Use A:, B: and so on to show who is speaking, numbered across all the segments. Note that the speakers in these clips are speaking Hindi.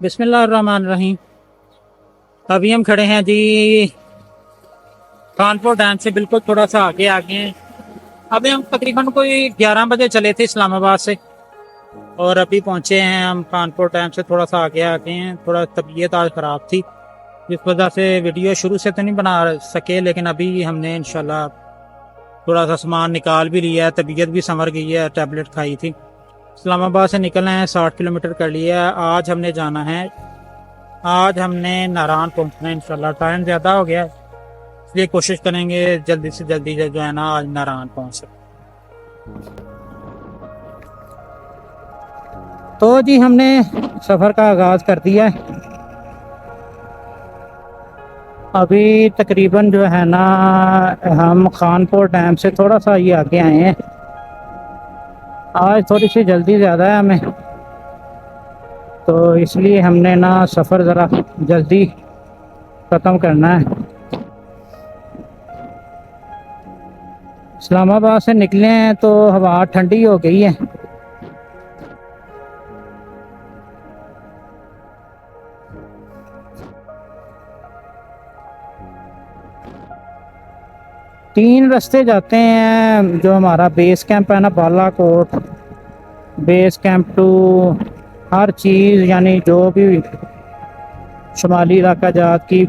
A: बिस्मिल्लाहिर्रहमानिर्रहीम। अभी हम खड़े हैं जी कानपुर डैम से बिल्कुल थोड़ा सा आगे आगे हैं। अभी हम तकरीबन कोई 11 बजे चले थे इस्लामाबाद से और अभी पहुंचे हैं हम कानपुर डैम से थोड़ा सा आगे आगे हैं। थोड़ा तबीयत आज ख़राब थी, इस वजह से वीडियो शुरू से तो नहीं बना सके, लेकिन अभी हमने इंशाल्लाह थोड़ा सा सामान निकाल भी लिया है। तबीयत भी संवर गई है, टैबलेट खाई थी। इस्लामाबाद से निकलना है, 60 किलोमीटर कर लिया है। आज हमने जाना है, आज हमने नारायण पहुंचना है इंशाल्लाह। टाइम ज़्यादा हो गया है, इसलिए कोशिश करेंगे जल्दी से जल्दी जो है ना आज नारायण पहुंच सके। तो जी हमने सफ़र का आगाज़ कर दिया है। अभी तकरीबन जो है ना हम खानपुर डैम से थोड़ा सा ये आगे आए हैं। आज थोड़ी सी जल्दी ज़्यादा है हमें, तो इसलिए हमने ना सफ़र ज़रा जल्दी ख़त्म करना है। इस्लामाबाद से निकले हैं तो हवा ठंडी हो गई है। तीन रास्ते जाते हैं। जो हमारा बेस कैंप है ना बालाकोट, बेस कैंप टू हर चीज़, यानी जो भी शुमाली इलाका जात की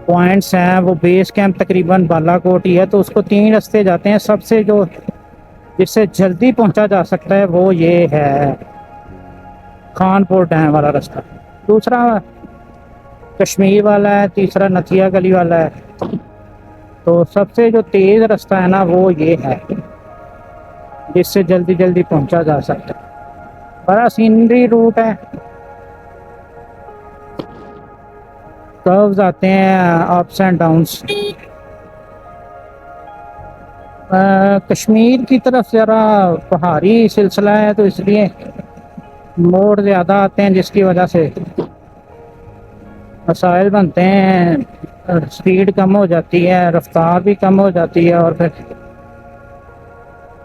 A: पॉइंट्स हैं वो बेस कैंप तकरीबन बालाकोट ही है। तो उसको तीन रास्ते जाते हैं। सबसे जो जिससे जल्दी पहुंचा जा सकता है वो ये है खानपुर डैम वाला रास्ता। दूसरा कश्मीर वाला है, तीसरा नथिया गली वाला है। तो सबसे जो तेज़ रास्ता है ना वो ये है, जिससे जल्दी जल्दी पहुंचा जा सकता है। बड़ा सीनरी रूट है, कर्व्स आते हैं, अप्स एंड डाउन्स। कश्मीर की तरफ ज़रा पहाड़ी सिलसिला है तो इसलिए मोड़ ज़्यादा आते हैं, जिसकी वजह से मसाइल बनते हैं। स्पीड कम हो जाती है, रफ्तार भी कम हो जाती है और फिर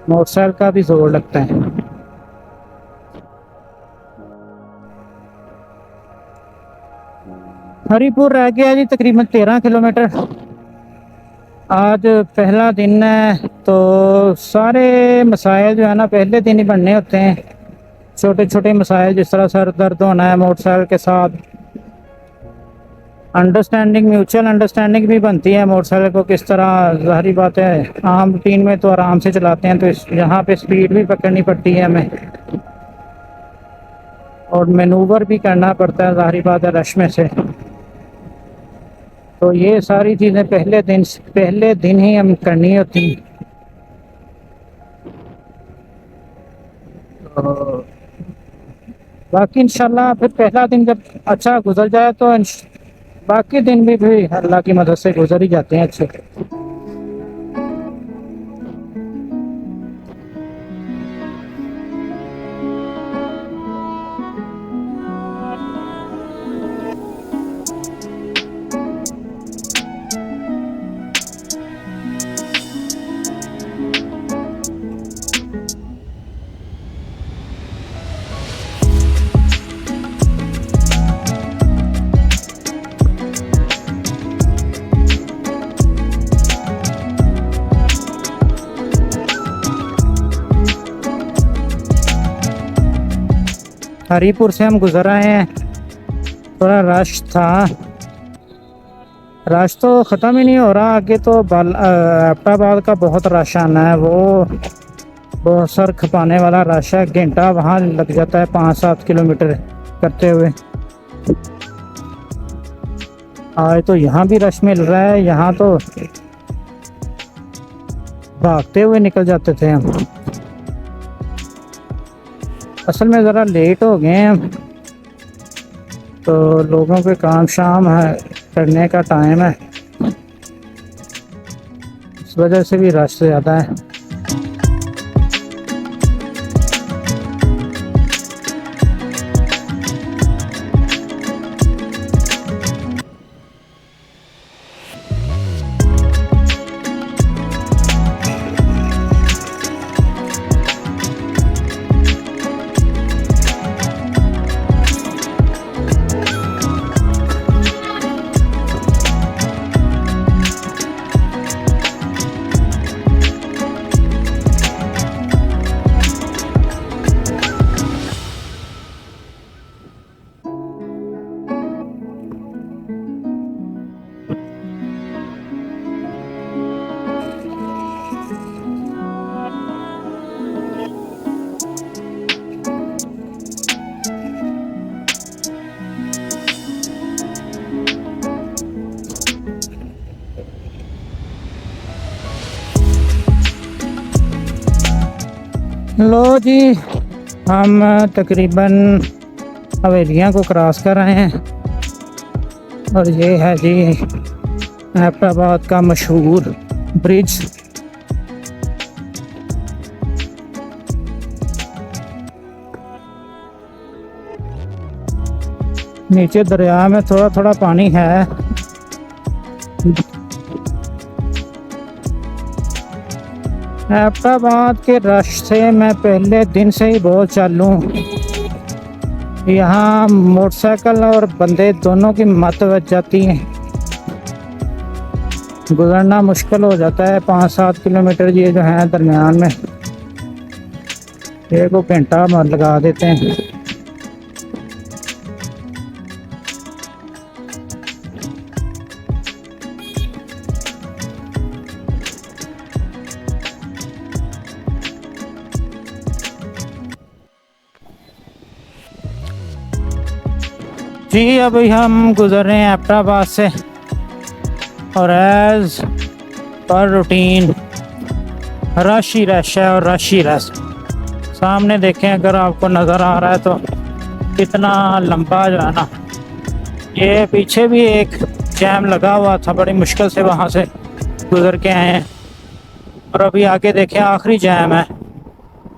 A: मोटरसाइकिल का भी जोर लगता है। हरीपुर रह गया जी तकरीबन 13 किलोमीटर। आज पहला दिन है तो सारे मसाइल जो है ना पहले दिन ही बनने होते हैं। छोटे छोटे मसाइल जिस तरह सर दर्द होना है मोटरसाइकिल के साथ, अंडरस्टैंडिंग, म्यूचुअल अंडरस्टैंडिंग भी बनती है मोटरसाइकिल को किस तरह। ज़ाहिरी बात है आम रूटीन में तो आराम से चलाते हैं, तो यहाँ पे स्पीड भी पकड़नी पड़ती है हमें और मैनूवर भी करना पड़ता है, ज़ाहिरी बात है रश में से। तो ये सारी चीज़ें पहले दिन ही हम करनी होती। तो बाकी इंशाल्लाह फिर पहला दिन जब अच्छा गुजर जाए तो बाकी दिन भी अल्लाह की मदद से गुजर ही जाते हैं अच्छे। हरीपुर से हम गुजर आए हैं, थोड़ा रश था। रश तो ख़त्म ही नहीं हो रहा, आगे तो एबटाबाद का बहुत रश आना है। वो बहुत सर खपाने वाला रश है, घंटा वहाँ लग जाता है 5-7 किलोमीटर करते हुए। आज तो यहाँ भी रश मिल रहा है, यहाँ तो भागते हुए निकल जाते थे हम। असल में ज़रा लेट हो गए हैं हम, तो लोगों के काम शाम है करने का टाइम है, इस वजह से भी रश ज़्यादा है। लो जी, हम तकरीबन हवेलियाँ को क्रॉस कर रहे हैं और ये है जी एबटाबाद का मशहूर ब्रिज। नीचे दरिया में थोड़ा थोड़ा पानी है। एबटाबाद के रश से मैं पहले दिन से ही बहुत चालू हूँ। यहाँ मोटरसाइकिल और बंदे दोनों की मत बच जाती है, गुजरना मुश्किल हो जाता है। 5-7 किलोमीटर ये जो है दरमियान में, एक को घंटा लगा देते हैं। जी अभी हम गुजर रहे हैं एबटाबाद से और एज पर रूटीन रश ही रश है और रश ही रश। सामने देखें अगर आपको नज़र आ रहा है तो कितना लंबा जो है ना, ये पीछे भी एक जैम लगा हुआ था, बड़ी मुश्किल से वहाँ से गुजर के आए हैं। और अभी आगे देखें आखिरी जैम है,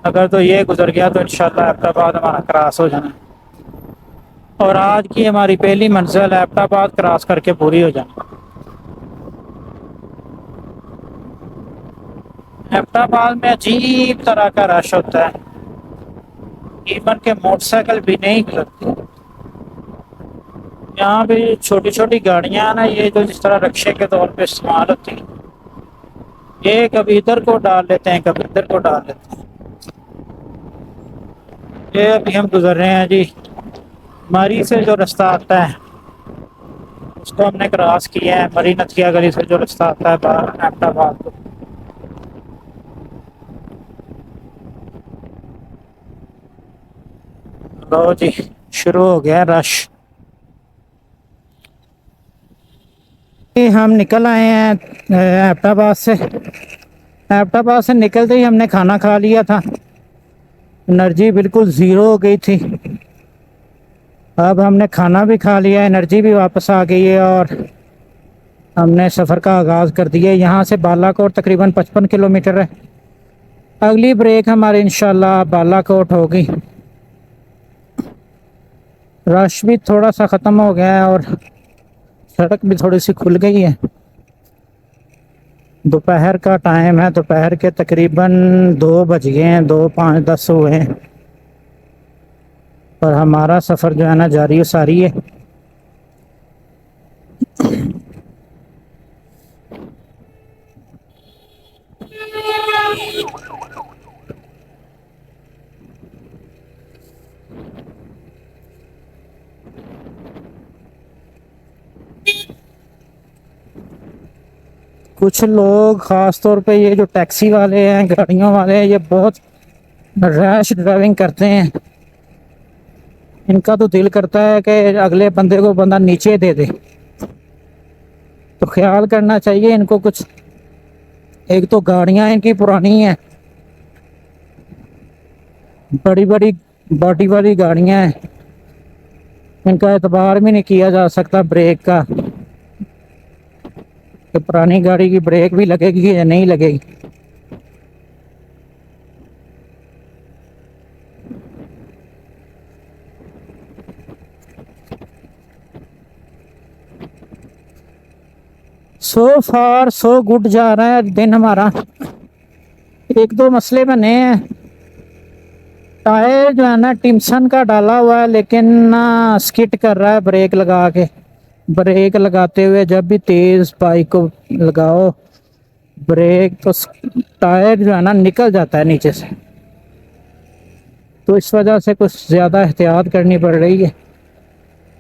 A: अगर तो ये गुजर गया तो इंशाल्लाह एबटाबाद हमारा क्रॉस हो जाना। और आज की हमारी पहली मंजिल एबटाबाद क्रॉस करके पूरी हो जाना। एबटाबाद में अजीब तरह का रश होता है, इवन के मोटरसाइकिल भी नहीं गुजरती। यहाँ भी छोटी छोटी गाड़ियाँ ना, ये जो जिस तरह रिक्शे के तौर पे इस्तेमाल होती हैं, ये कभी इधर को डाल लेते हैं कभी इधर को डाल लेते हैं। ये अभी हम गुजर रहे हैं जी, मरी से जो रास्ता आता है उसको हमने क्रॉस किया है। मरी नथिया गली से जो रास्ता आता है बाहर एबटाबाद को। लो जी, शुरू हो गया रश। हम निकल आए हैं एबटाबाद से। एबटाबाद से निकलते ही हमने खाना खा लिया था, एनर्जी बिल्कुल ज़ीरो हो गई थी। अब हमने खाना भी खा लिया, एनर्जी भी वापस आ गई है और हमने सफ़र का आगाज़ कर दिया। यहाँ से बालाकोट तकरीबन 55 किलोमीटर है। अगली ब्रेक हमारी इंशाल्लाह बालाकोट होगी। रश भी थोड़ा सा ख़त्म हो गया है और सड़क भी थोड़ी सी खुल गई है। दोपहर का टाइम है, दोपहर के तकरीबन 2 बज गए हैं, 2:05-10 हुए हैं और हमारा सफ़र जो है ना जारी सारी है। कुछ लोग ख़ास तौर पे ये जो टैक्सी वाले हैं, गाड़ियों वाले हैं, ये बहुत रैश ड्राइविंग करते हैं। इनका तो दिल करता है कि अगले बंदे को बंदा नीचे दे दे। तो ख्याल करना चाहिए इनको कुछ। एक तो गाड़ियां इनकी पुरानी हैं, बड़ी बड़ी बॉडी वाली गाड़ियां हैं, इनका एतबार भी नहीं किया जा सकता ब्रेक का कि पुरानी गाड़ी की ब्रेक भी लगेगी या नहीं लगेगी। सो फार सो गुड जा रहा है दिन हमारा। एक दो मसले बने हैं, टायर जो है ना टिम्सन का डाला हुआ है लेकिन ना स्किट कर रहा है ब्रेक लगा के। ब्रेक लगाते हुए जब भी तेज़ बाइक को लगाओ ब्रेक तो टायर जो है ना निकल जाता है नीचे से। तो इस वजह से कुछ ज़्यादा एहतियात करनी पड़ रही है,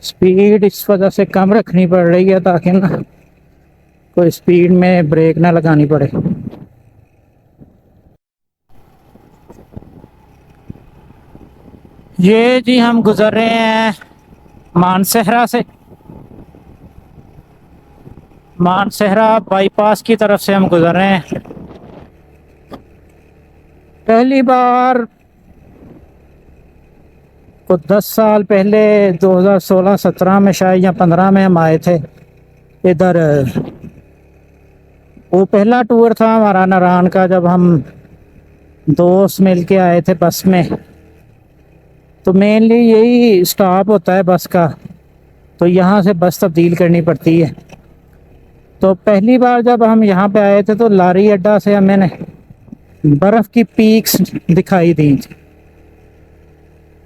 A: स्पीड इस वजह से कम रखनी पड़ रही है ताकि ना कोई स्पीड में ब्रेक ना लगानी पड़े। ये जी हम गुजर रहे हैं मानसहरा से। मानसहरा बाईपास की तरफ से हम गुजर रहे हैं। पहली बार को 10 साल पहले 2016-17 में शायद या 15 में हम आए थे इधर। वो पहला टूर था हमारा नारायण का, जब हम दोस्त मिल के आए थे बस में। तो मेनली यही स्टॉप होता है बस का, तो यहाँ से बस तब्दील करनी पड़ती है। तो पहली बार जब हम यहाँ पे आए थे तो लारी अड्डा से हमें बर्फ़ की पीक्स दिखाई दी,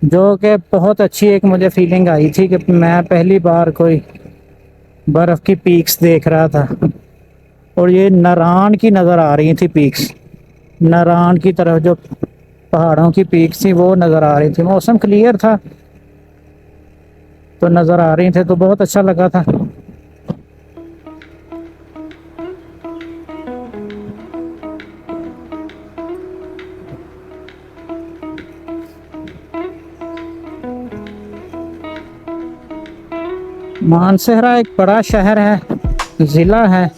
A: जो कि बहुत अच्छी एक मुझे फीलिंग आई थी कि मैं पहली बार कोई बर्फ़ की पीक्स देख रहा था। और ये नारायण की नज़र आ रही थी पीक्स, नारायण की तरफ जो पहाड़ों की पीक्स थी वो नज़र आ रही थी। मौसम क्लियर था तो नज़र आ रही थे, तो बहुत अच्छा लगा था। मानसहरा एक बड़ा शहर है, ज़िला है।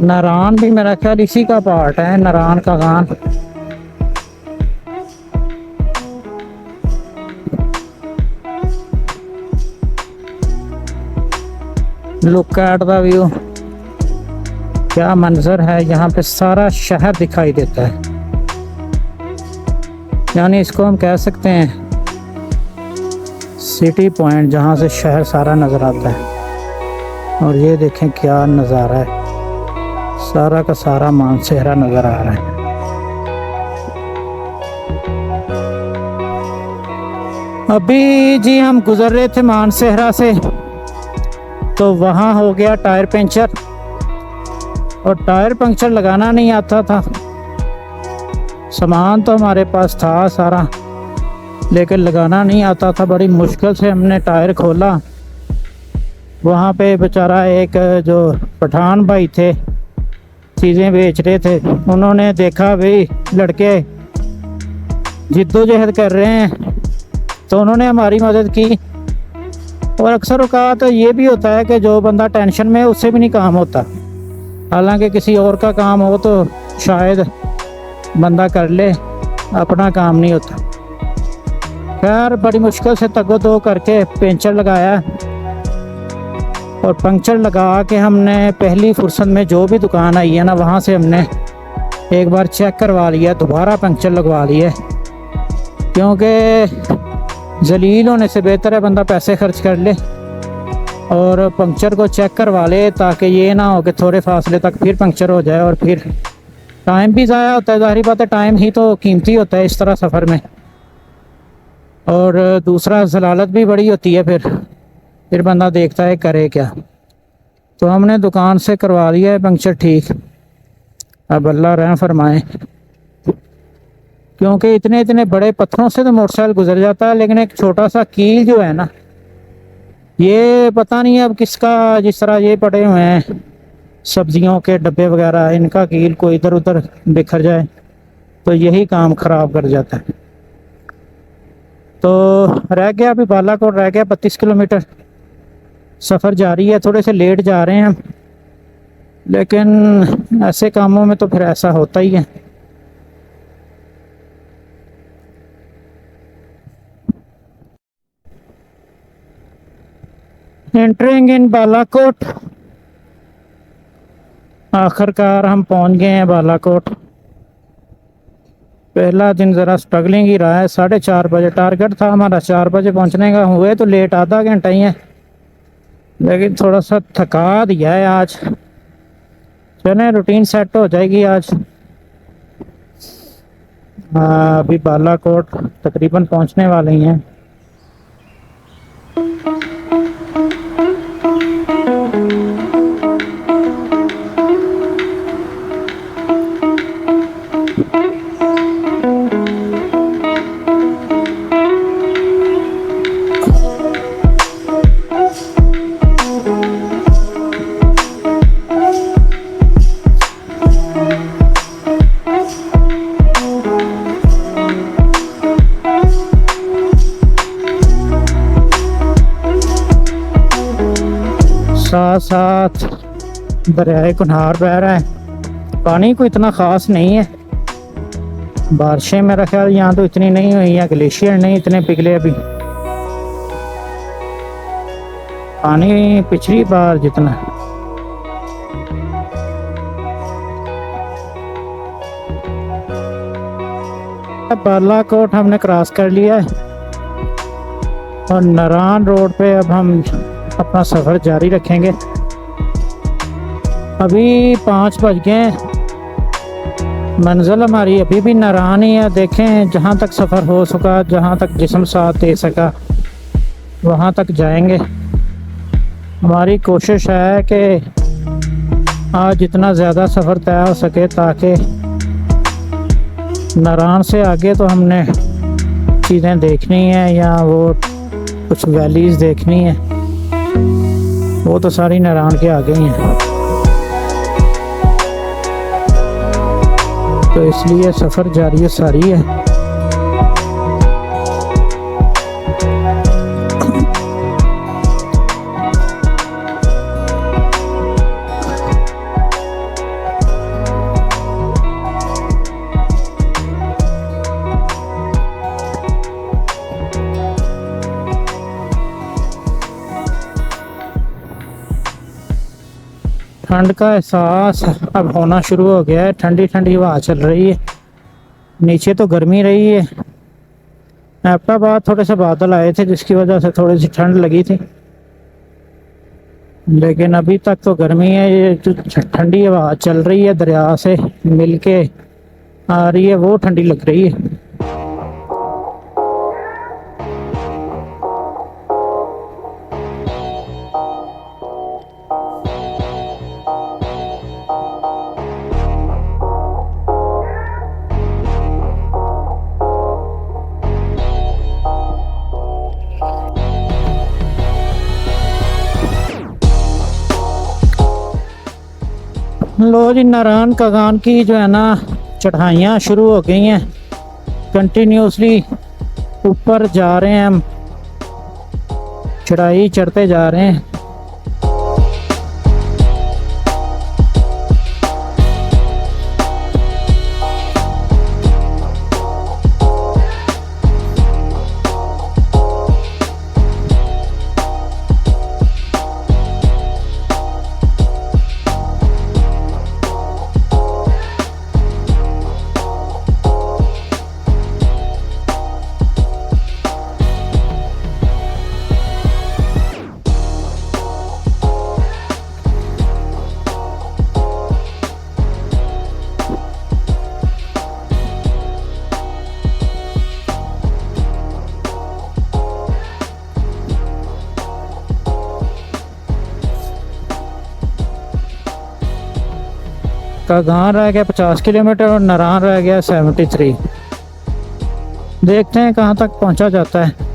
A: नारायण भी मेरा ख्याल इसी का पार्ट है, नारायण का गान। लुक एट द व्यू, क्या मंजर है। यहाँ पे सारा शहर दिखाई देता है, यानी इसको हम कह सकते हैं सिटी पॉइंट, जहाँ से शहर सारा नज़र आता है। और ये देखें क्या नज़ारा है, सारा का सारा मानसहरा नज़र आ रहा है। अभी जी हम गुज़र रहे थे मानसहरा से, तो वहाँ हो गया टायर पंचर। और टायर पंचर लगाना नहीं आता था। सामान तो हमारे पास था सारा, लेकिन लगाना नहीं आता था। बड़ी मुश्किल से हमने टायर खोला। वहाँ पे बेचारा एक जो पठान भाई थे, चीज़ें बेच रहे थे, उन्होंने देखा भाई लड़के जिद्दोजहद कर रहे हैं, तो उन्होंने हमारी मदद की। और अक्सर औक़ात ये भी होता है कि जो बंदा टेंशन में है उससे भी नहीं काम होता। हालांकि किसी और का काम हो तो शायद बंदा कर ले, अपना काम नहीं होता। खैर बड़ी मुश्किल से तगो दो करके पंचर लगाया। और पंक्चर लगा के हमने पहली फुर्सत में जो भी दुकान आई है ना, वहाँ से हमने एक बार चेक करवा लिया, दोबारा पंक्चर लगवा लिया। क्योंकि जलील होने से बेहतर है बंदा पैसे खर्च कर ले और पंक्चर को चेक करवा ले, ताकि ये ना हो कि थोड़े फासले तक फिर पंक्चर हो जाए और फिर टाइम भी ज़ाया होता है। ज़ाहिर बात है, टाइम ही तो कीमती होता है इस तरह सफ़र में। और दूसरा जलालत भी बड़ी होती है, फिर बंदा देखता है करे क्या। तो हमने दुकान से करवा लिया है पंक्चर ठीक। अब अल्लाह रहम फरमाए, क्योंकि इतने इतने बड़े पत्थरों से तो मोटरसाइकिल गुजर जाता है, लेकिन एक छोटा सा कील जो है ना, ये पता नहीं अब किसका, जिस तरह ये पड़े हुए हैं सब्जियों के डब्बे वगैरह, इनका कील को इधर उधर बिखर जाए तो यही काम ख़राब कर जाता है। तो रह गया अभी बालाकोट, रह गया 32 किलोमीटर। सफ़र जारी है, थोड़े से लेट जा रहे हैं हम, लेकिन ऐसे कामों में तो फिर ऐसा होता ही है। एंटरिंग इन बालाकोट, आखिरकार हम पहुंच गए हैं बालाकोट। पहला दिन ज़रा स्ट्रगलिंग ही रहा है। 4:30 बजे टारगेट था हमारा, 4 बजे पहुंचने का, हुए तो लेट आधा घंटा ही है, लेकिन थोड़ा सा थका दिया है आज। चलें, रूटीन सेट हो जाएगी आज। अभी बालाकोट तकरीबन पहुंचने वाले ही हैं। साथ साथ दरियाए कुनहार बह रहा है। पानी को इतना ख़ास नहीं है, बारिशें मेरा ख्याल यहाँ तो इतनी नहीं हुई हैं, ग्लेशियर नहीं इतने पिघले अभी। पानी पिछली बार जितना बालाकोट हमने क्रॉस कर लिया है और नारायण रोड पे अब हम अपना सफ़र जारी रखेंगे। अभी 5 बज गए हैं, मंजिल हमारी अभी भी नारायण ही है। देखें जहाँ तक सफ़र हो सका, जहाँ तक जिस्म साथ दे सका वहाँ तक जाएंगे। हमारी कोशिश है कि आज जितना ज़्यादा सफ़र तय हो सके, ताकि नारायण से आगे तो हमने चीज़ें देखनी है या वो कुछ वैलीज़ देखनी है, वो तो सारी नारायण के आगे ही हैं। तो इसलिए सफ़र जारी सारी है। ठंड का एहसास अब होना शुरू हो गया है। ठंडी ठंडी हवा चल रही है। नीचे तो गर्मी रही है। एबटाबाद थोड़े से बादल आए थे जिसकी वजह से थोड़ी सी ठंड लगी थी, लेकिन अभी तक तो गर्मी है। ये जो ठंडी हवा चल रही है दरिया से मिलके आ रही है, वो ठंडी लग रही है। लो जी, नारायण कागान की जो है ना चढ़ाइयाँ शुरू हो गई हैं। कंटिन्यूसली ऊपर जा रहे हैं हम, चढ़ाई चढ़ते जा रहे हैं। कागान रह गया 50 किलोमीटर और नारायण रह गया 73। देखते हैं कहाँ तक पहुँचा जाता है।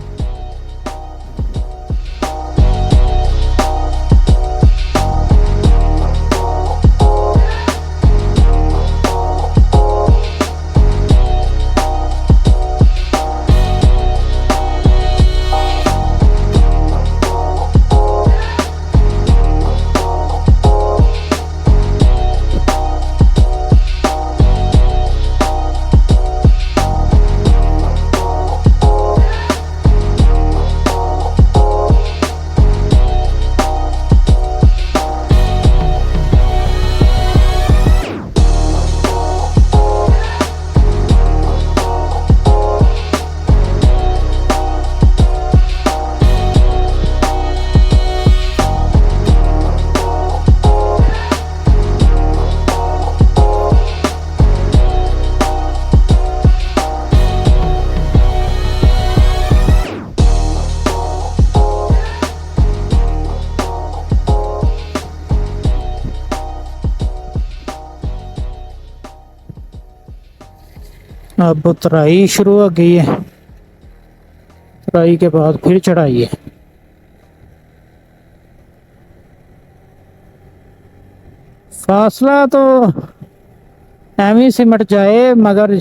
A: अब उतराई शुरू हो गई है। उतराई के बाद फिर चढ़ाई है। फासला तो एवं सिमट जाए, मगर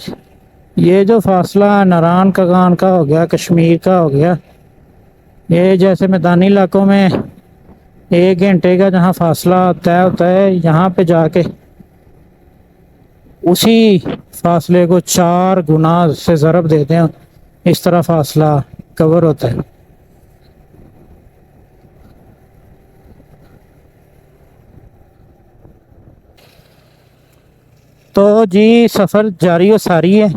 A: ये जो फासला नारायण कागान का हो गया, कश्मीर का हो गया, ये जैसे मैदानी इलाकों में 1 घंटे का जहाँ फासला तय होता है, यहाँ पे जाके उसी फासले को 4 गुना से ज़रब देते हैं, इस तरह फासला कवर होता है। तो जी सफ़र जारी और सारी है।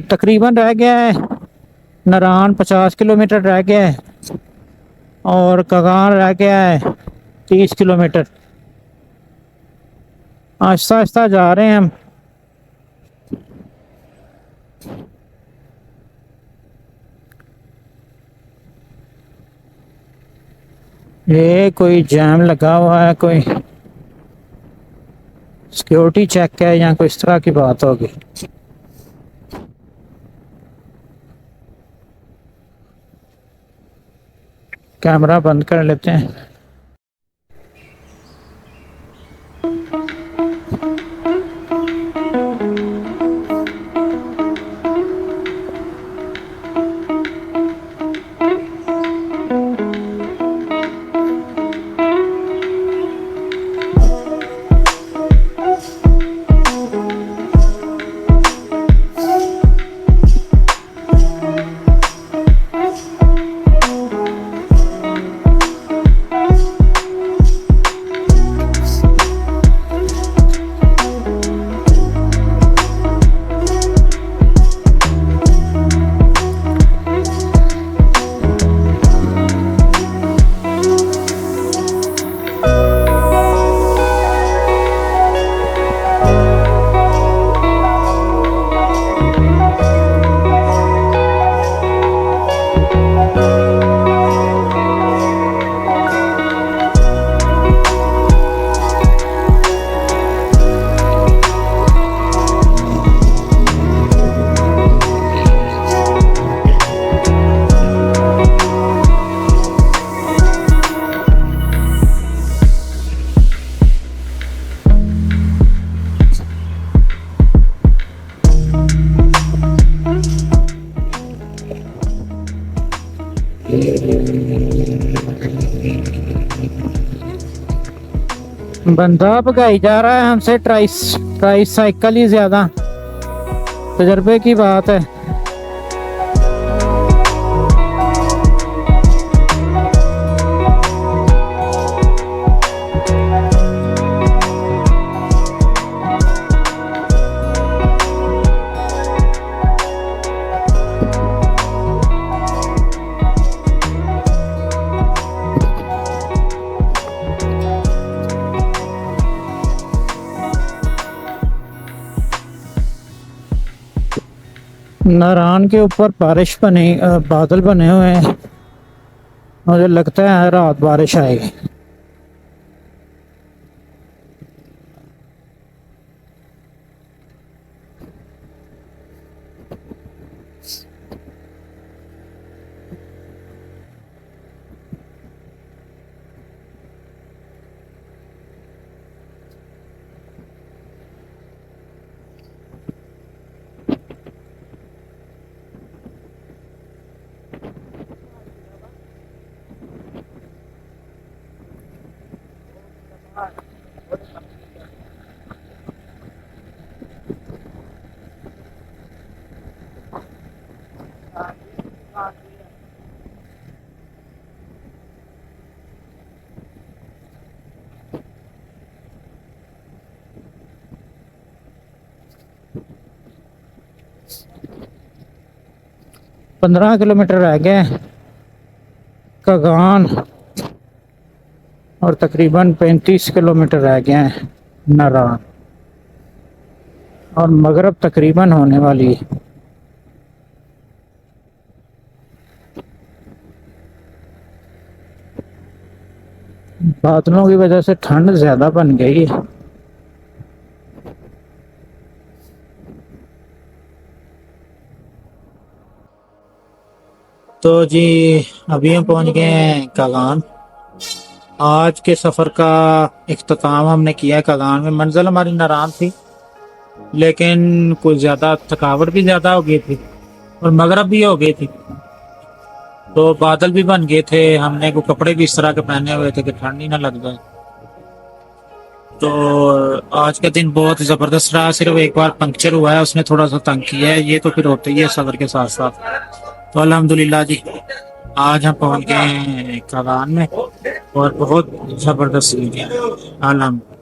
A: तकरीबन रह गया है नारान 50 किलोमीटर रह गया है और कगान रह गया है 30 किलोमीटर। आहिस्ता आहिस्ता जा रहे हैं हम। ये कोई जैम लगा हुआ है, कोई सिक्योरिटी चेक है या कोई इस तरह की बात होगी। कैमरा बंद कर लेते हैं। बंदा भगाई जा रहा है हमसे, ट्राई साइकिल ही ज्यादा। तजर्बे की बात है। नारान के ऊपर बादल बने हुए हैं। मुझे लगता है रात बारिश आएगी। पंद्रह किलोमीटर रह गए कगान और तकरीबन 35 किलोमीटर रह गए हैं नारान और मगरब तकरीबन होने वाली है। बादलों की वजह से ठंड ज्यादा बन गई है। तो जी अभी हम पहुंच गए हैं कागान। आज के सफ़र का इख्तिताम हमने किया कागान में। मंजिल हमारी नारान थी लेकिन कुछ ज़्यादा थकावट भी ज़्यादा हो गई थी और मगरब भी हो गई थी, तो बादल भी बन गए थे। हमने को कपड़े भी इस तरह के पहने हुए थे कि ठंड ही ना लग जाए। तो आज का दिन बहुत ज़बरदस्त रहा। सिर्फ एक बार पंक्चर हुआ है, उसने थोड़ा सा तंग किया है, ये तो फिर होता ही है सफ़र के साथ साथ। तो अल्हम्दुलिल्लाह जी, आज हम पहुंच गए हैं कगान में और बहुत ज़बरदस्त सीन है। अल्हम्दुलिल्लाह।